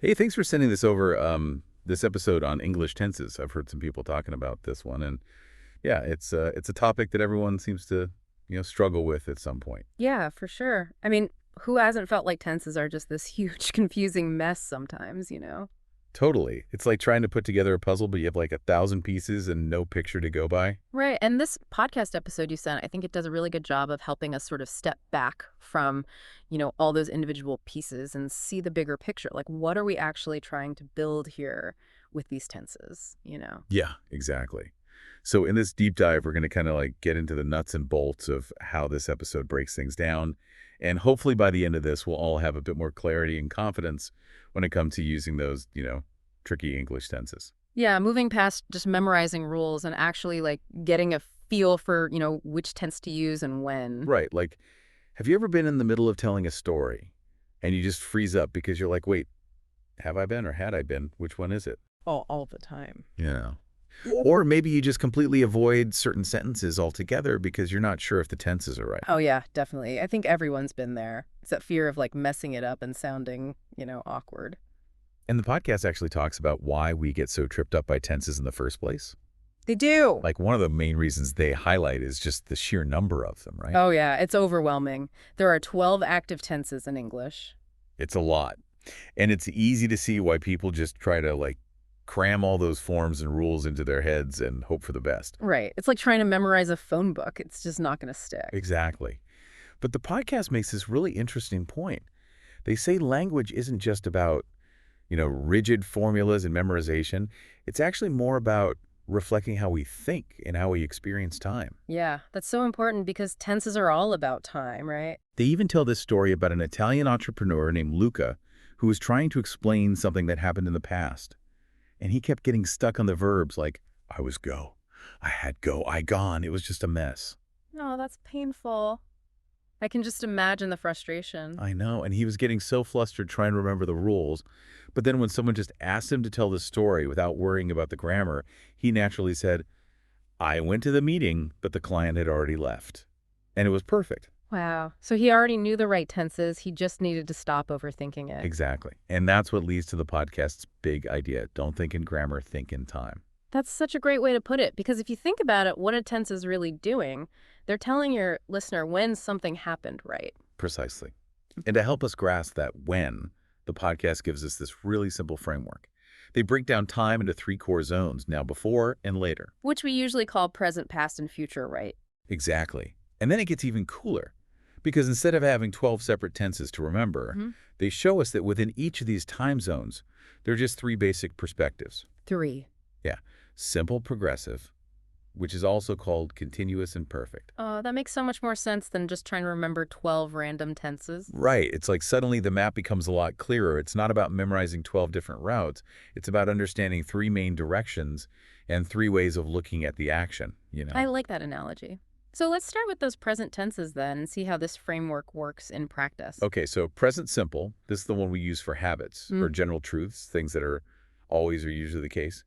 Hey, thanks for sending this over. This episode on English tenses. I've heard some people talking about this one, and yeah, it's a topic that everyone seems to struggle with at some point. Yeah, for sure. I mean, who hasn't felt like tenses are just this huge, confusing mess sometimes? Totally, it's like trying to put together a puzzle, but you have like 1,000 pieces and no picture to go by. Right. And this podcast episode you sent, I think it does a really good job of helping us sort of step back from all those individual pieces and see the bigger picture. Like, what are we actually trying to build here with these tenses? Yeah, exactly. So in this deep dive, we're going to kind of like get into the nuts and bolts of how this episode breaks things down. And hopefully by the end of this, we'll all have a bit more clarity and confidence when it comes to using those tricky English tenses. Yeah, moving past just memorizing rules and actually like getting a feel for which tense to use and when. Right. Like, have you ever been in the middle of telling a story and you just freeze up because you're like, wait, have I been or had I been? Which one is it? All the time. Yeah. Or maybe you just completely avoid certain sentences altogether because you're not sure if the tenses are right. Oh, yeah, definitely. I think everyone's been there. It's that fear of like messing it up and sounding awkward. And the podcast actually talks about why we get so tripped up by tenses in the first place. They do. Like one of the main reasons they highlight is just the sheer number of them, right? Oh, yeah, it's overwhelming. There are 12 active tenses in English. It's a lot. And it's easy to see why people just try to like cram all those forms and rules into their heads and hope for the best. Right. It's like trying to memorize a phone book. It's just not going to stick. Exactly. But the podcast makes this really interesting point. They say language isn't just about rigid formulas and memorization. It's actually more about reflecting how we think and how we experience time. Yeah, that's so important because tenses are all about time, right? They even tell this story about an Italian entrepreneur named Luca who was trying to explain something that happened in the past. And he kept getting stuck on the verbs like, I was go, I had go, I gone. It was just a mess. Oh, that's painful. I can just imagine the frustration. I know. And he was getting so flustered trying to remember the rules. But then when someone just asked him to tell the story without worrying about the grammar, he naturally said, I went to the meeting, but the client had already left. And it was perfect. Wow. So he already knew the right tenses. He just needed to stop overthinking it. Exactly. And that's what leads to the podcast's big idea. Don't think in grammar, think in time. That's such a great way to put it, because if you think about it, what a tense is really doing, they're telling your listener when something happened, right? Precisely. And to help us grasp that when, the podcast gives us this really simple framework. They break down time into three core zones, now before and later. Which we usually call present, past, and future, right? Exactly. And then it gets even cooler. Because instead of having 12 separate tenses to remember, hmm they show us that within each of these time zones, there are just three basic perspectives. 3. Yeah. Simple progressive, which is also called continuous and perfect. That makes so much more sense than just trying to remember 12 random tenses. Right. It's like suddenly the map becomes a lot clearer. It's not about memorizing 12 different routes. It's about understanding three main directions and three ways of looking at the action. I like that analogy. So let's start with those present tenses then and see how this framework works in practice. Okay, so present simple, this is the one we use for habits or Mm. general truths, things that are always or usually the case.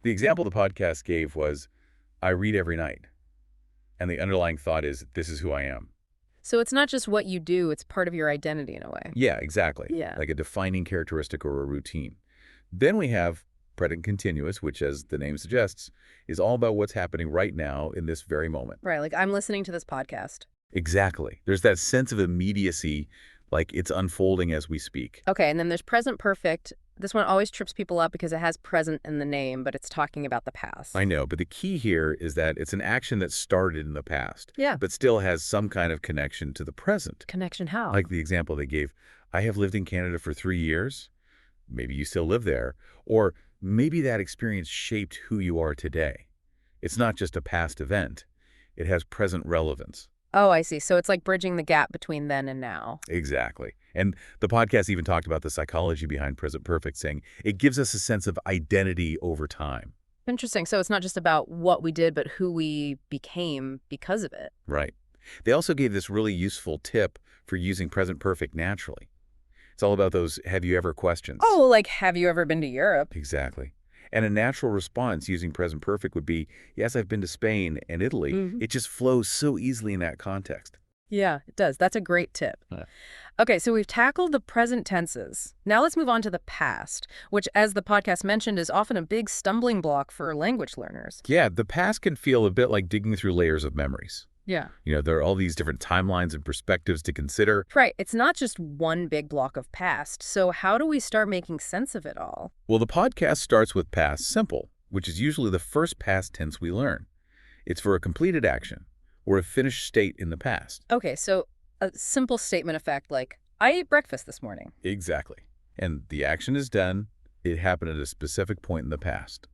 The example the podcast gave was, I read every night. And the underlying thought is, this is who I am. So it's not just what you do, it's part of your identity in a way. Yeah, exactly. Yeah. Like a defining characteristic or a routine. Then we have present continuous, which, as the name suggests, is all about what's happening right now in this very moment. Right, like I'm listening to this podcast. Exactly. There's that sense of immediacy, like it's unfolding as we speak. Okay, and then there's present perfect. This one always trips people up because it has present in the name, but it's talking about the past. I know, but the key here is that it's an action that started in the past, Yeah. but still has some kind of connection to the present. Connection how? Like the example they gave, I have lived in Canada for 3 years. Maybe you still live there. Or maybe that experience shaped who you are today. It's not just a past event. It has present relevance. Oh, I see. So it's like bridging the gap between then and now. Exactly. And the podcast even talked about the psychology behind present perfect, saying it gives us a sense of identity over time. Interesting. So it's not just about what we did, but who we became because of it. Right. They also gave this really useful tip for using present perfect naturally. It's all about those have you ever questions. Oh, like have you ever been to Europe? Exactly. And a natural response using present perfect would be, yes, I've been to Spain and Italy. Mhm. It just flows so easily in that context. Yeah, it does. That's a great tip. Yeah. Okay, so we've tackled the present tenses. Now let's move on to the past, which, as the podcast mentioned, is often a big stumbling block for language learners. Yeah, the past can feel a bit like digging through layers of memories. Yeah. There are all these different timelines and perspectives to consider. Right. It's not just one big block of past. So how do we start making sense of it all? Well, the podcast starts with past simple, which is usually the first past tense we learn. It's for a completed action or a finished state in the past. Okay, so a simple statement effect like, I ate breakfast this morning. Exactly. And the action is done. It happened at a specific point in the past.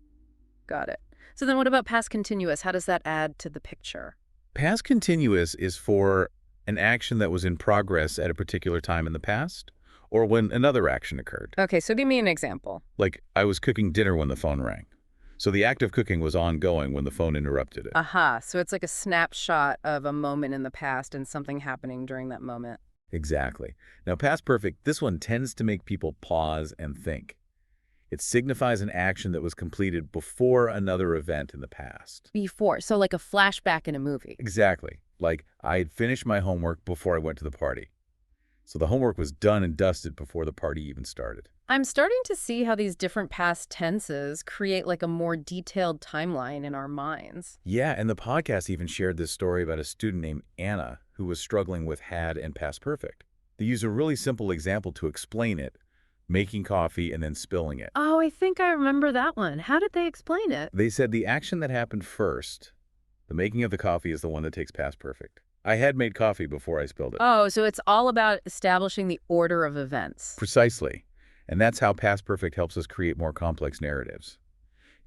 Got it. So then what about past continuous? How does that add to the picture? Past continuous is for an action that was in progress at a particular time in the past or when another action occurred. Okay, so give me an example. Like, I was cooking dinner when the phone rang. So the act of cooking was ongoing when the phone interrupted it. Aha, so it's like a snapshot of a moment in the past and something happening during that moment. Exactly. Now, past perfect, this one tends to make people pause and think. It signifies an action that was completed before another event in the past. Before, so like a flashback in a movie. Exactly. Like, I had finished my homework before I went to the party. So the homework was done and dusted before the party even started. I'm starting to see how these different past tenses create like a more detailed timeline in our minds. Yeah, and the podcast even shared this story about a student named Anna who was struggling with had and past perfect. They used a really simple example to explain it, making coffee and then spilling it. Oh, I think I remember that one. How did they explain it? They said the action that happened first, the making of the coffee, is the one that takes past perfect. I had made coffee before I spilled it. Oh, so it's all about establishing the order of events. Precisely. And that's how past perfect helps us create more complex narratives.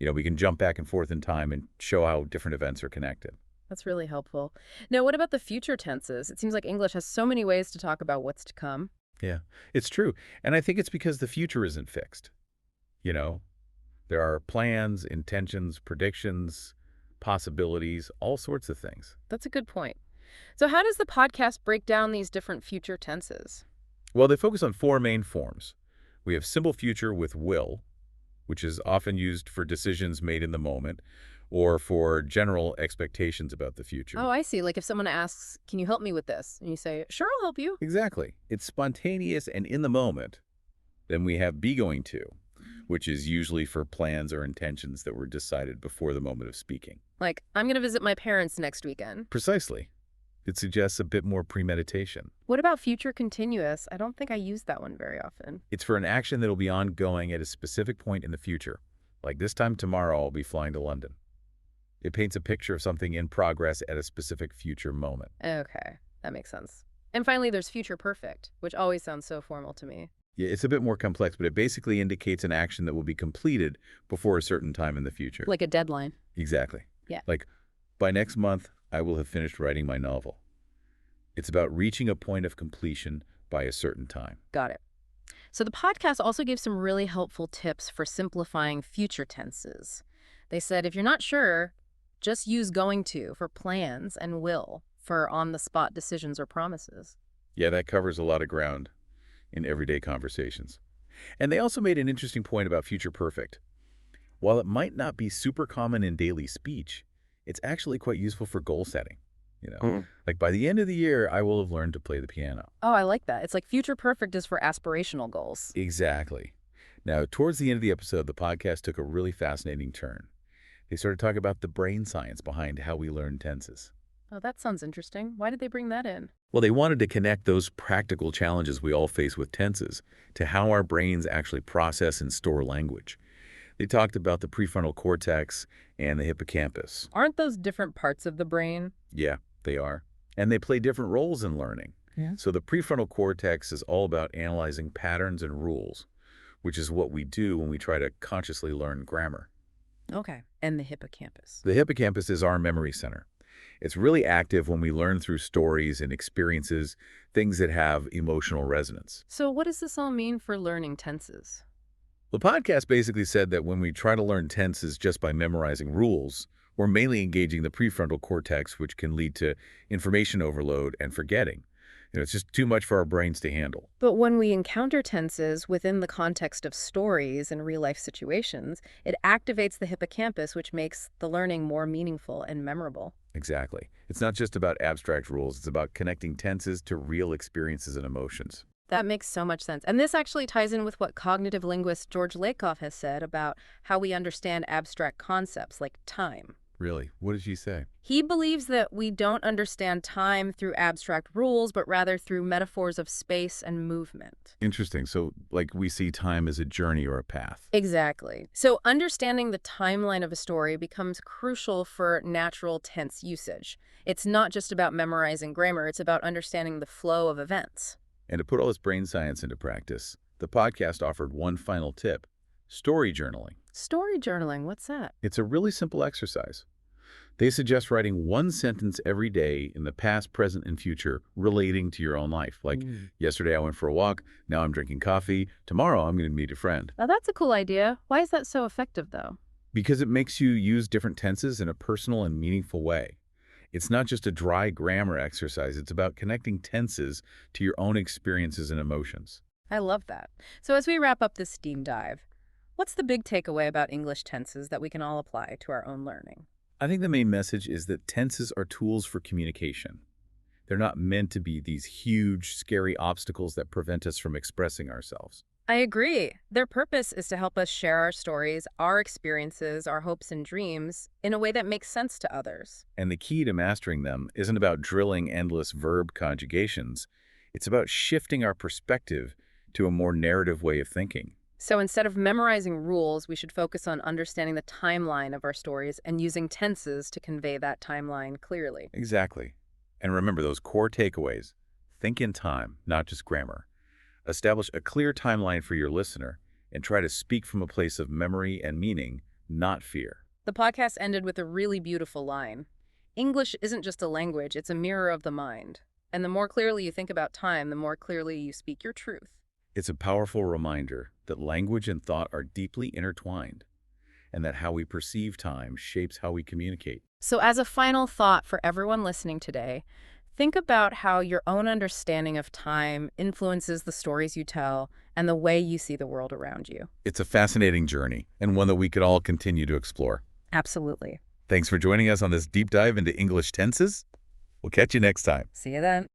We can jump back and forth in time and show how different events are connected. That's really helpful. Now, what about the future tenses? It seems like English has so many ways to talk about what's to come. Yeah, it's true. And I think it's because the future isn't fixed. There are plans, intentions, predictions, possibilities, all sorts of things. That's a good point. So how does the podcast break down these different future tenses? Well, they focus on four main forms. We have simple future with will, which is often used for decisions made in the moment or for general expectations about the future. Oh, I see. Like if someone asks, can you help me with this? And you say, sure, I'll help you. Exactly. It's spontaneous and in the moment. Then we have be going to, which is usually for plans or intentions that were decided before the moment of speaking. Like, I'm going to visit my parents next weekend. Precisely. It suggests a bit more premeditation. What about future continuous? I don't think I use that one very often. It's for an action that will be ongoing at a specific point in the future. Like this time tomorrow, I'll be flying to London. It paints a picture of something in progress at a specific future moment. Okay, that makes sense. And finally, there's future perfect, which always sounds so formal to me. Yeah, it's a bit more complex, but it basically indicates an action that will be completed before a certain time in the future. Like a deadline. Exactly. Yeah. Like, by next month, I will have finished writing my novel. It's about reaching a point of completion by a certain time. Got it. So the podcast also gave some really helpful tips for simplifying future tenses. They said if you're not sure, just use going to for plans and will for on-the-spot decisions or promises. Yeah, that covers a lot of ground in everyday conversations. And they also made an interesting point about future perfect. While it might not be super common in daily speech, it's actually quite useful for goal setting. Like by the end of the year, I will have learned to play the piano. Oh, I like that. It's like future perfect is for aspirational goals. Exactly. Now, towards the end of the episode, the podcast took a really fascinating turn. They started talking about the brain science behind how we learn tenses. Oh, that sounds interesting. Why did they bring that in? Well, they wanted to connect those practical challenges we all face with tenses to how our brains actually process and store language. They talked about the prefrontal cortex and the hippocampus. Aren't those different parts of the brain? Yeah, they are. And they play different roles in learning. Yeah. So the prefrontal cortex is all about analyzing patterns and rules, which is what we do when we try to consciously learn grammar. Okay. And the hippocampus. The hippocampus is our memory center. It's really active when we learn through stories and experiences, things that have emotional resonance. So what does this all mean for learning tenses? The podcast basically said that when we try to learn tenses just by memorizing rules, we're mainly engaging the prefrontal cortex, which can lead to information overload and forgetting. It's just too much for our brains to handle. But when we encounter tenses within the context of stories and real-life situations, it activates the hippocampus, which makes the learning more meaningful and memorable. Exactly. It's not just about abstract rules. It's about connecting tenses to real experiences and emotions. That makes so much sense. And this actually ties in with what cognitive linguist George Lakoff has said about how we understand abstract concepts like time. Really? What did she say? He believes that we don't understand time through abstract rules, but rather through metaphors of space and movement. Interesting. So, like, we see time as a journey or a path. Exactly. So understanding the timeline of a story becomes crucial for natural tense usage. It's not just about memorizing grammar, it's about understanding the flow of events. And to put all this brain science into practice, the podcast offered one final tip: story journaling. Story journaling, what's that? It's a really simple exercise. They suggest writing one sentence every day in the past, present, and future relating to your own life. Like, yesterday I went for a walk, now I'm drinking coffee, tomorrow I'm going to meet a friend. Now that's a cool idea. Why is that so effective, though? Because it makes you use different tenses in a personal and meaningful way. It's not just a dry grammar exercise. It's about connecting tenses to your own experiences and emotions. I love that. So as we wrap up this deep dive, what's the big takeaway about English tenses that we can all apply to our own learning? I think the main message is that tenses are tools for communication. They're not meant to be these huge, scary obstacles that prevent us from expressing ourselves. I agree. Their purpose is to help us share our stories, our experiences, our hopes and dreams in a way that makes sense to others. And the key to mastering them isn't about drilling endless verb conjugations. It's about shifting our perspective to a more narrative way of thinking. So instead of memorizing rules, we should focus on understanding the timeline of our stories and using tenses to convey that timeline clearly. Exactly. And remember those core takeaways. Think in time, not just grammar. Establish a clear timeline for your listener and try to speak from a place of memory and meaning, not fear. The podcast ended with a really beautiful line. English isn't just a language, it's a mirror of the mind. And the more clearly you think about time, the more clearly you speak your truth. It's a powerful reminder that language and thought are deeply intertwined, and that how we perceive time shapes how we communicate. So as a final thought for everyone listening today, think about how your own understanding of time influences the stories you tell and the way you see the world around you. It's a fascinating journey, and one that we could all continue to explore. Absolutely. Thanks for joining us on this deep dive into English tenses. We'll catch you next time. See you then.